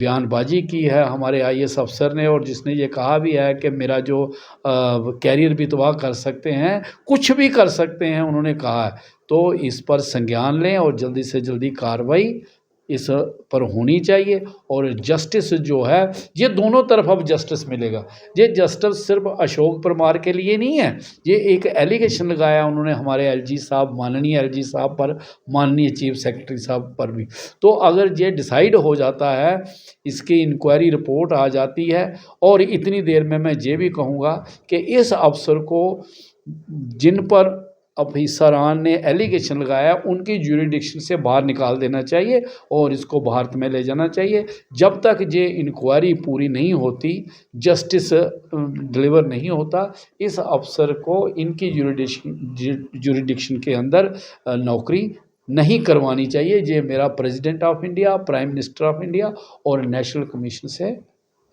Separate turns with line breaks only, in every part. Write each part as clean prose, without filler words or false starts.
बयानबाजी की है हमारे आईएएस अफ़सर ने, और जिसने ये कहा भी है कि मेरा जो करियर भी तबाह कर सकते हैं, कुछ भी कर सकते हैं, उन्होंने कहा है। तो इस पर संज्ञान लें और जल्दी से जल्दी कार्रवाई इस पर होनी चाहिए। और जस्टिस जो है, ये दोनों तरफ अब जस्टिस मिलेगा। ये जस्टिस सिर्फ अशोक परमार के लिए नहीं है, ये एक एलिगेशन लगाया उन्होंने हमारे एलजी साहब, माननीय एलजी साहब पर, माननीय चीफ सेक्रेटरी साहब पर भी। तो अगर ये डिसाइड हो जाता है, इसकी इंक्वायरी रिपोर्ट आ जाती है, और इतनी देर में मैं ये भी कहूँगा कि इस अफसर को, जिन पर अफसरान ने एलिगेशन लगाया, उनकी ज्यूरिडिक्शन से बाहर निकाल देना चाहिए और इसको भारत में ले जाना चाहिए। जब तक ये इंक्वायरी पूरी नहीं होती, जस्टिस डिलीवर नहीं होता, इस अफसर को इनकी ज्यूरिडिक्शन के अंदर नौकरी नहीं करवानी चाहिए। ये मेरा president of India, prime minister of India और नेशनल कमीशन से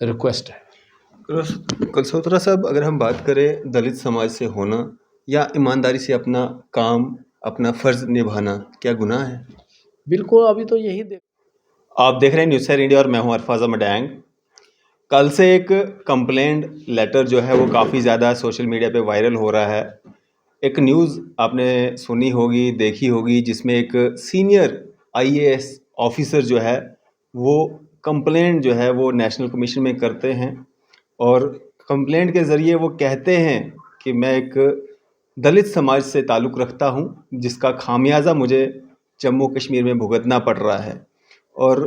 रिक्वेस्ट है।
कलसोत्रा साहब, अगर हम बात करें दलित समाज से होना या ईमानदारी से अपना काम, अपना फ़र्ज़ निभाना, क्या गुनाह है?
बिल्कुल, अभी तो यही
आप देख रहे हैं न्यूज़ इंडिया और मैं हूं अरफाज़ा मडैंग। कल से एक कंप्लेंट लेटर जो है वो काफ़ी ज़्यादा सोशल मीडिया पे वायरल हो रहा है। एक न्यूज़ आपने सुनी होगी, देखी होगी, जिसमें एक सीनियर आईएएस ऑफिसर जो है वो कंप्लेंट जो है वो नेशनल कमीशन में करते हैं, और कंप्लेंट के ज़रिए वो कहते हैं कि मैं एक दलित समाज से ताल्लुक़ रखता हूं, जिसका खामियाजा मुझे जम्मू कश्मीर में भुगतना पड़ रहा है। और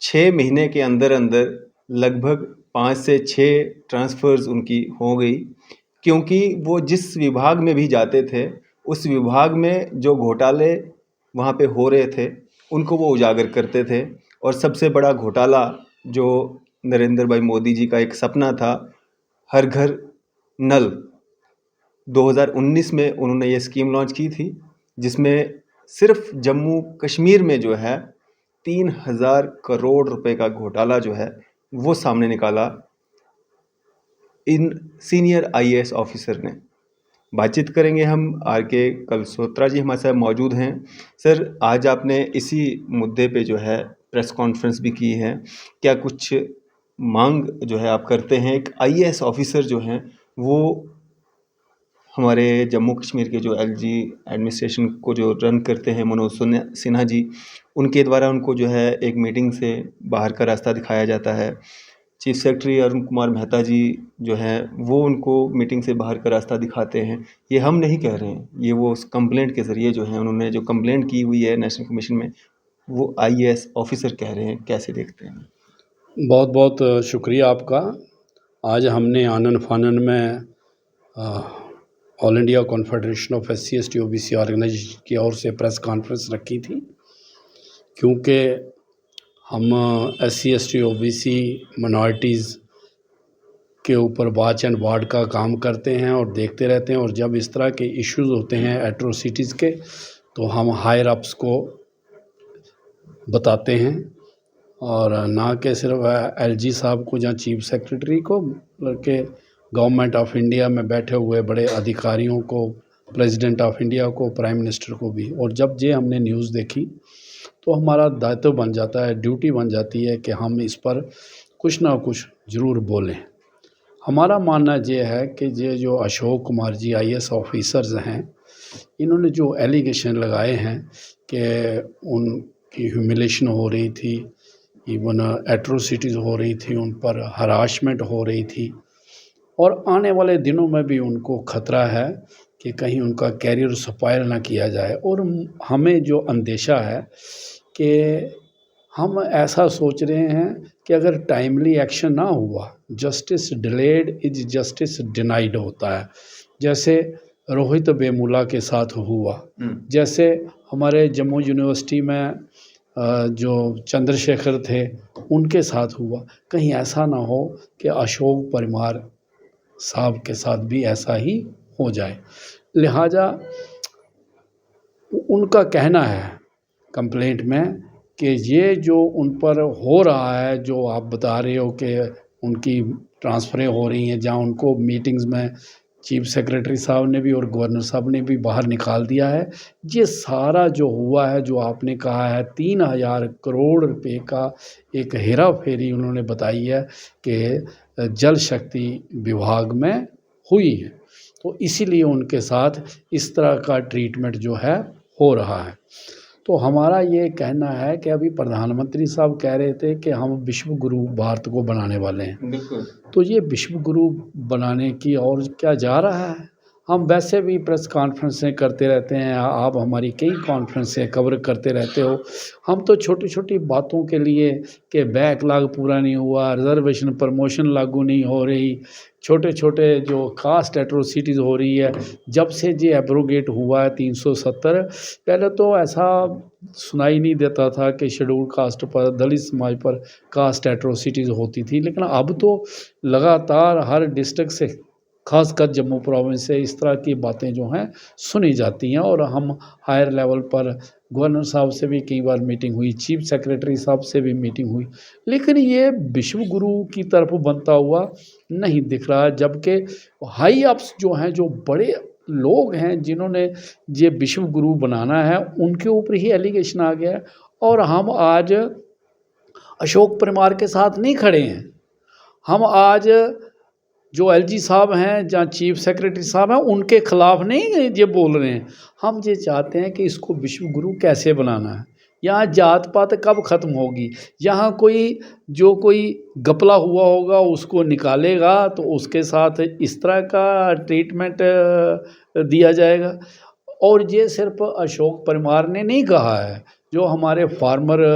6 महीने के अंदर अंदर लगभग 5 से 6 ट्रांसफ़र्स उनकी हो गई, क्योंकि वो जिस विभाग में भी जाते थे, उस विभाग में जो घोटाले वहाँ पे हो रहे थे, उनको वो उजागर करते थे। और सबसे बड़ा घोटाला जो नरेंद्र भाई मोदी जी का एक सपना था, हर घर नल, 2019 में उन्होंने ये स्कीम लॉन्च की थी, जिसमें सिर्फ जम्मू कश्मीर में जो है 3000 करोड़ रुपए का घोटाला जो है वो सामने निकाला इन सीनियर आईएएस ऑफिसर ने। बातचीत करेंगे हम, आर के कलसोत्रा जी हमारे साथ मौजूद हैं। सर, आज आपने इसी मुद्दे पे जो है प्रेस कॉन्फ्रेंस भी की है। क्या कुछ मांग जो है आप करते हैं? एक आईएएस ऑफिसर जो हैं वो हमारे जम्मू कश्मीर के जो एलजी एडमिनिस्ट्रेशन को जो रन करते हैं मनोज सिन्हा जी, उनके द्वारा उनको जो है एक मीटिंग से बाहर का रास्ता दिखाया जाता है। चीफ सेक्रेटरी अरुण कुमार मेहता जी जो हैं वो उनको मीटिंग से बाहर का रास्ता दिखाते हैं। ये हम नहीं कह रहे हैं, ये वो उस कंप्लेंट के ज़रिए जो है उन्होंने जो कंप्लेंट की हुई है नेशनल कमीशन में, वो आईएएस ऑफिसर कह रहे हैं। कैसे देखते हैं?
बहुत बहुत शुक्रिया आपका। आज हमने आनन फानन में all India confederation of SC ST OBC organisation की ओर से प्रेस कॉन्फ्रेंस रखी थी, क्योंकि हम एससी एसटी ओबीसी माइनॉरिटीज़ के ऊपर वॉच एंड वार्ड का काम करते हैं और देखते रहते हैं। और जब इस तरह के इश्यूज़ होते हैं एट्रोसिटीज़ के, तो हम हायर अप्स को बताते हैं, और ना कि सिर्फ एलजी साहब को या चीफ सेक्रेटरी को, बल्कि गवर्नमेंट ऑफ इंडिया में बैठे हुए बड़े अधिकारियों को, प्रेसिडेंट ऑफ इंडिया को, प्राइम मिनिस्टर को भी। और जब ये हमने न्यूज़ देखी तो हमारा दायित्व बन जाता है, ड्यूटी बन जाती है कि हम इस पर कुछ ना कुछ ज़रूर बोलें। हमारा मानना ये है कि ये जो अशोक कुमार जी आईएएस ऑफिसर्स हैं, इन्होंने जो एलिगेशन लगाए हैं कि उनकी ह्यूमिलेशन हो रही थी, इवन एट्रोसिटीज़ हो रही थी, उन पर हरासमेंट हो रही थी, और आने वाले दिनों में भी उनको खतरा है कि कहीं उनका कैरियर स्पॉइल ना किया जाए। और हमें जो अंदेशा है कि हम ऐसा सोच रहे हैं कि अगर टाइमली एक्शन ना हुआ, justice delayed is justice denied होता है। जैसे रोहित वेमुला के साथ हुआ, जैसे हमारे जम्मू यूनिवर्सिटी में जो चंद्रशेखर थे उनके साथ हुआ, कहीं ऐसा ना हो कि अशोक परमार साहब के साथ भी ऐसा ही हो जाए। लिहाजा उनका कहना है कंप्लेंट में कि ये जो उन पर हो रहा है, जो आप बता रहे हो कि उनकी ट्रांसफ़रें हो रही हैं, जहाँ उनको मीटिंग्स में चीफ सेक्रेटरी साहब ने भी और गवर्नर साहब ने भी बाहर निकाल दिया है। ये सारा जो हुआ है, जो आपने कहा है 3,000 करोड़ रुपए का एक हेरा फेरी उन्होंने बताई है कि जल शक्ति विभाग में हुई है, तो इसीलिए उनके साथ इस तरह का ट्रीटमेंट जो है हो रहा है। तो हमारा ये कहना है कि अभी प्रधानमंत्री साहब कह रहे थे कि हम विश्व गुरु भारत को बनाने वाले हैं।
बिल्कुल।
तो ये विश्व गुरु बनाने की और क्या जा रहा है। हम वैसे भी प्रेस कॉन्फ्रेंसें करते रहते हैं, आप हमारी कई कॉन्फ्रेंसें कवर करते रहते हो। हम तो छोटी छोटी बातों के लिए कि बैकलॉग पूरा नहीं हुआ, रिजर्वेशन प्रमोशन लागू नहीं हो रही, छोटे छोटे जो कास्ट एट्रोसिटीज़ हो रही है, जब से ये एब्रोगेट हुआ है 370, पहले तो ऐसा सुनाई नहीं देता था कि शेड्यूल कास्ट पर, दलित समाज पर कास्ट एट्रोसिटीज़ होती थी, लेकिन अब तो लगातार हर डिस्ट्रिक्ट से, खासकर जम्मू प्रोविंस से इस तरह की बातें जो हैं सुनी जाती हैं। और हम हायर लेवल पर गवर्नर साहब से भी कई बार मीटिंग हुई, चीफ सेक्रेटरी साहब से भी मीटिंग हुई, लेकिन ये विश्व गुरु की तरफ बनता हुआ नहीं दिख रहा है। जबकि हाई अप्स जो हैं, जो बड़े लोग हैं जिन्होंने ये विश्व गुरु बनाना है, उनके ऊपर ही एलिगेशन आ गया है। और हम आज अशोक परमार के साथ नहीं खड़े हैं, हम आज जो एलजी साहब हैं, जहाँ चीफ सेक्रेटरी साहब हैं, उनके खिलाफ नहीं ये बोल रहे हैं। हम ये चाहते हैं कि इसको विश्व गुरु कैसे बनाना है, यहाँ जात पात कब ख़त्म होगी, यहाँ कोई घपला हुआ होगा उसको निकालेगा तो उसके साथ इस तरह का ट्रीटमेंट दिया जाएगा। और ये सिर्फ अशोक परमार ने नहीं कहा है, जो हमारे फार्मर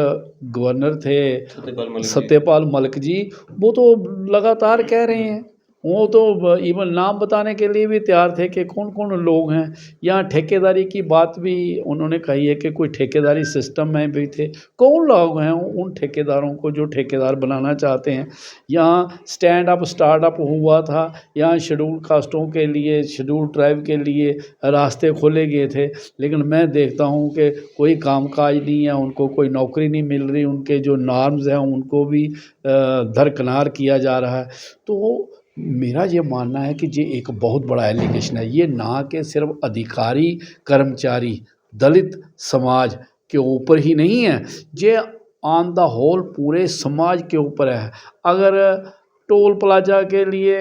गवर्नर थे सत्यपाल मलिक जी, वो तो लगातार कह रहे हैं, वो तो इवन नाम बताने के लिए भी तैयार थे कि कौन कौन लोग हैं। यहाँ ठेकेदारी की बात भी उन्होंने कही है कि कोई ठेकेदारी सिस्टम में भी थे, कौन लोग हैं उन ठेकेदारों को जो ठेकेदार बनाना चाहते हैं। यहाँ स्टैंड अप स्टार्टअप हुआ था, यहाँ शेड्यूल कास्टों के लिए, शेड्यूल ट्राइब के लिए रास्ते खोले गए थे, लेकिन मैं देखता हूँ कि कोई कामकाज नहीं है, उनको कोई नौकरी नहीं मिल रही, उनके जो नॉर्म्स हैं उनको भी दरकिनार किया जा रहा है। तो मेरा ये मानना है कि ये एक बहुत बड़ा एलिगेशन है। ये ना कि सिर्फ अधिकारी कर्मचारी दलित समाज के ऊपर ही नहीं है, ये ऑन द होल पूरे समाज के ऊपर है। अगर टोल प्लाजा के लिए,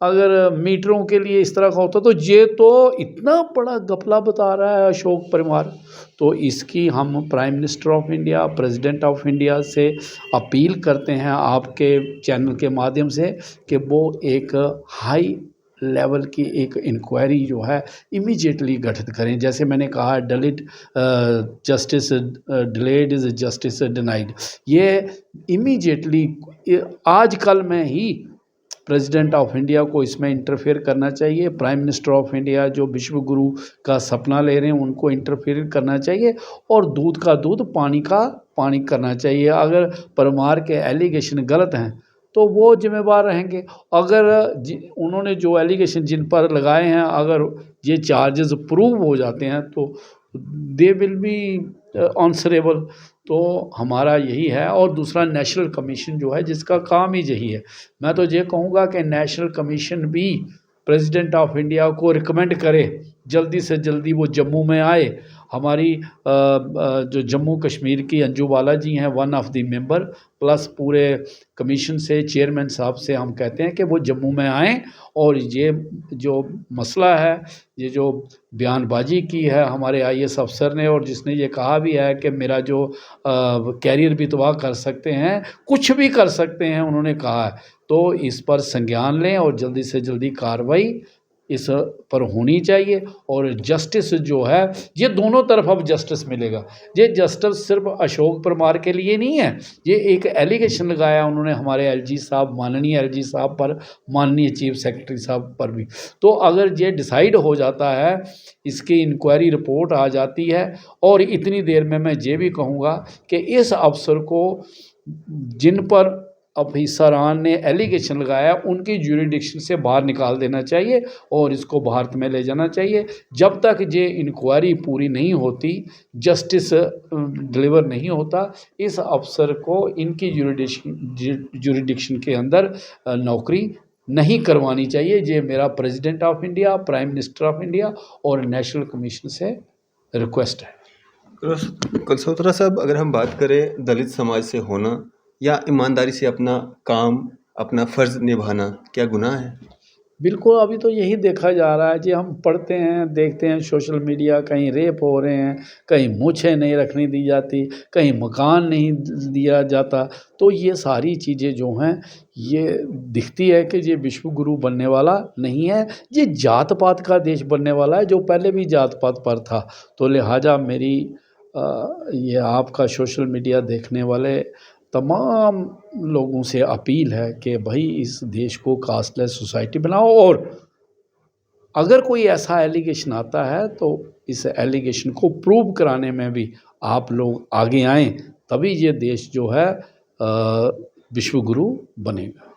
अगर मीटरों के लिए इस तरह का होता तो ये तो इतना बड़ा घपला बता रहा है अशोक परमार। तो इसकी हम prime minister of India, president of India से अपील करते हैं आपके चैनल के माध्यम से कि वो एक हाई लेवल की एक इंक्वायरी जो है इमीडिएटली गठित करें। जैसे मैंने कहा, delete justice delayed is justice denied, ये इमीडिएटली आज कल में ही प्रेसिडेंट ऑफ इंडिया को इसमें इंटरफेयर करना चाहिए। प्राइम मिनिस्टर ऑफ इंडिया जो विश्व गुरु का सपना ले रहे हैं उनको इंटरफेयर करना चाहिए, और दूध का दूध पानी का पानी करना चाहिए। अगर परमार के एलिगेशन गलत हैं तो वो जिम्मेवार रहेंगे। अगर उन्होंने जो एलिगेशन जिन पर लगाए हैं, अगर ये चार्जेस प्रूव हो जाते हैं तो दे विल बी आंसरेबल। तो हमारा यही है। और दूसरा, नेशनल कमीशन जो है जिसका काम ही यही है, मैं तो ये कहूँगा कि नेशनल कमीशन भी प्रेसिडेंट ऑफ इंडिया को रिकमेंड करे जल्दी से जल्दी वो जम्मू में आए। हमारी जो जम्मू कश्मीर की अंजू वाला जी हैं, one of the member, plus पूरे कमीशन से चेयरमैन साहब से हम कहते हैं कि वो जम्मू में आएँ, और ये जो मसला है, ये जो बयानबाजी की है हमारे आईएएस अफसर ने, और जिसने ये कहा भी है कि मेरा जो कैरियर भी तबाह कर सकते हैं, कुछ भी कर सकते हैं उन्होंने कहा है, तो इस पर संज्ञान लें और जल्दी से जल्दी कार्रवाई इस पर होनी चाहिए। और जस्टिस जो है, ये दोनों तरफ अब जस्टिस मिलेगा। ये जस्टिस सिर्फ अशोक परमार के लिए नहीं है, ये एक एलिगेशन लगाया उन्होंने हमारे एलजी साहब, माननीय एलजी साहब पर, माननीय चीफ सेक्रेटरी साहब पर भी। तो अगर ये डिसाइड हो जाता है, इसकी इंक्वायरी रिपोर्ट आ जाती है, और इतनी देर में मैं ये भी कहूँगा कि इस अफसर को, जिन पर अफसरान ने एलिगेशन लगाया, उनकी ज्यूरिडिक्शन से बाहर निकाल देना चाहिए और इसको भारत में ले जाना चाहिए। जब तक ये इंक्वायरी पूरी नहीं होती, जस्टिस डिलीवर नहीं होता, इस अफसर को इनकी ज्यूरिडिक्शन के अंदर नौकरी नहीं करवानी चाहिए। ये मेरा president of India, prime minister of India और नेशनल कमीशन से रिक्वेस्ट है।
कुलसोत्रा साहब, अगर हम बात करें दलित समाज से होना या ईमानदारी से अपना काम, अपना फ़र्ज़ निभाना, क्या गुनाह है?
बिल्कुल, अभी तो यही देखा जा रहा है जी। हम पढ़ते हैं, देखते हैं सोशल मीडिया, कहीं रेप हो रहे हैं, कहीं मूछें नहीं रखने दी जाती, कहीं मकान नहीं दिया जाता। तो ये सारी चीज़ें जो हैं, ये दिखती है कि ये विश्व गुरु बनने वाला नहीं है, ये जात पात का देश बनने वाला है, जो पहले भी जात पात पर था। तो लिहाजा मेरी ये आपका सोशल मीडिया देखने वाले तमाम लोगों से अपील है कि भाई इस देश को कास्टलेस सोसाइटी बनाओ, और अगर कोई ऐसा एलिगेशन आता है तो इस एलिगेशन को प्रूव कराने में भी आप लोग आगे आएँ, तभी ये देश जो है विश्व गुरु बनेगा।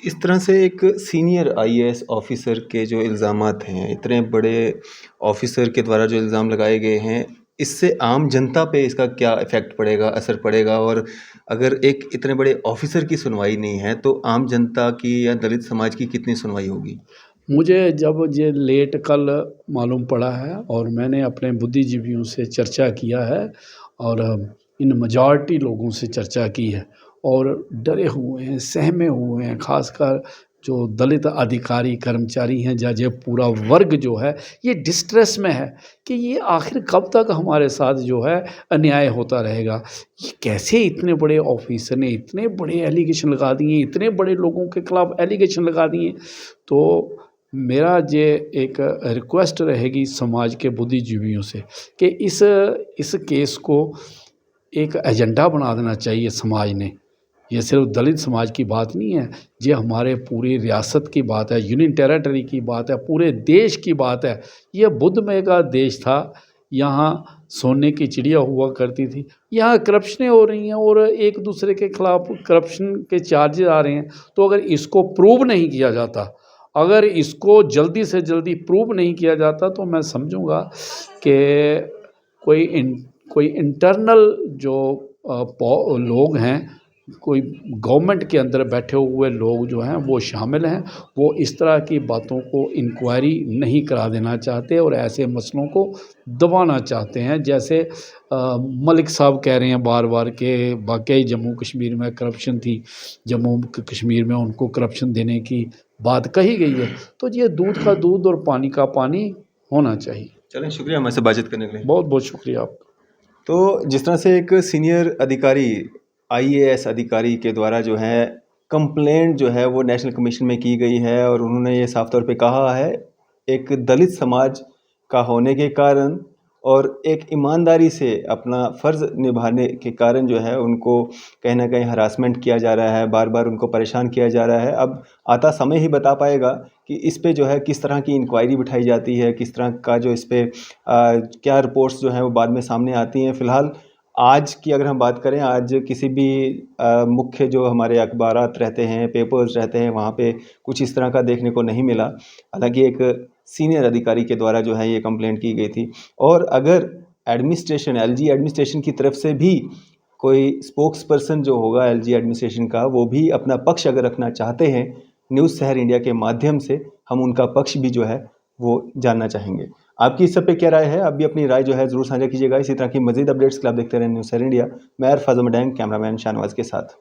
इस तरह से एक सीनियर आईएएस ऑफिसर के जो इल्ज़ामात हैं, इतने बड़े ऑफिसर के द्वारा जो इल्ज़ाम लगाए गए हैं, इससे आम जनता पे इसका क्या इफ़ेक्ट पड़ेगा, असर पड़ेगा? और अगर एक इतने बड़े ऑफिसर की सुनवाई नहीं है, तो आम जनता की या दलित समाज की कितनी सुनवाई होगी?
मुझे जब ये लेट कल मालूम पड़ा है, और मैंने अपने बुद्धिजीवियों से चर्चा किया है, और इन मेजॉरिटी लोगों से चर्चा की है, और डरे हुए हैं, सहमे हुए हैं। ख़ासकर जो दलित अधिकारी कर्मचारी हैं, या ये पूरा वर्ग जो है, ये डिस्ट्रेस में है कि ये आखिर कब तक हमारे साथ जो है अन्याय होता रहेगा। ये कैसे इतने बड़े ऑफिसर ने इतने बड़े एलिगेशन लगा दिए, इतने बड़े लोगों के खिलाफ एलिगेशन लगा दिए। तो मेरा ये एक रिक्वेस्ट रहेगी समाज के बुद्धिजीवियों से कि इस केस को एक एजेंडा बना देना चाहिए समाज ने। ये सिर्फ दलित समाज की बात नहीं है, ये हमारे पूरी रियासत की बात है, यूनियन टेरिटरी की बात है, पूरे देश की बात है। ये बुद्धमय का देश था, यहाँ सोने की चिड़िया हुआ करती थी। यहाँ करप्शनें हो रही हैं और एक दूसरे के खिलाफ करप्शन के चार्जेस आ रहे हैं। तो अगर इसको प्रूव नहीं किया जाता, अगर इसको जल्दी से जल्दी प्रूव नहीं किया जाता, तो मैं समझूंगा कि कोई इंटरनल जो लोग हैं, कोई गवर्नमेंट के अंदर बैठे हुए लोग जो हैं वो शामिल हैं, वो इस तरह की बातों को इंक्वायरी नहीं करा देना चाहते और ऐसे मसलों को दबाना चाहते हैं। जैसे मलिक साहब कह रहे हैं बार बार कि वाकई जम्मू कश्मीर में करप्शन थी, जम्मू कश्मीर में उनको करप्शन देने की बात कही गई है। तो ये दूध का दूध और पानी का पानी होना चाहिए।
चलें, शुक्रिया हमारे से बातचीत करने के लिए।
बहुत बहुत शुक्रिया आपका।
तो जिस तरह से एक सीनियर अधिकारी, आईएएस अधिकारी के द्वारा जो है कंप्लेंट जो है वो नेशनल कमीशन में की गई है, और उन्होंने ये साफ तौर पे कहा है, एक दलित समाज का होने के कारण और एक ईमानदारी से अपना फ़र्ज़ निभाने के कारण जो है उनको कहीं न कहीं हरासमेंट किया जा रहा है, बार बार उनको परेशान किया जा रहा है। अब आता समय ही बता पाएगा कि इस पे जो है किस तरह की इंक्वायरी बिठाई जाती है, किस तरह का जो इस पे क्या रिपोर्ट्स जो हैं वो बाद में सामने आती हैं। फ़िलहाल आज की अगर हम बात करें, आज किसी भी मुख्य जो हमारे अखबारात रहते हैं, पेपर्स रहते हैं, वहाँ पे कुछ इस तरह का देखने को नहीं मिला। हालाँकि एक सीनियर अधिकारी के द्वारा जो है ये कंप्लेंट की गई थी, और अगर एडमिनिस्ट्रेशन, एलजी एडमिनिस्ट्रेशन की तरफ से भी कोई स्पोक्स पर्सन जो होगा एलजी एडमिनिस्ट्रेशन का, वो भी अपना पक्ष अगर रखना चाहते हैं न्यूज़ शहर इंडिया के माध्यम से, हम उनका पक्ष भी जो है वो जानना चाहेंगे। आपकी इस सब पे क्या राय है? आप भी अपनी राय जो है ज़रूर साझा कीजिएगा। इसी तरह की मज़ीद अपडेट्स के लिए आप देखते रहें न्यूज़ शहर इंडिया। मैं अरफाज़ मडैंग, कैमरामैन शाहनवाज़ के साथ।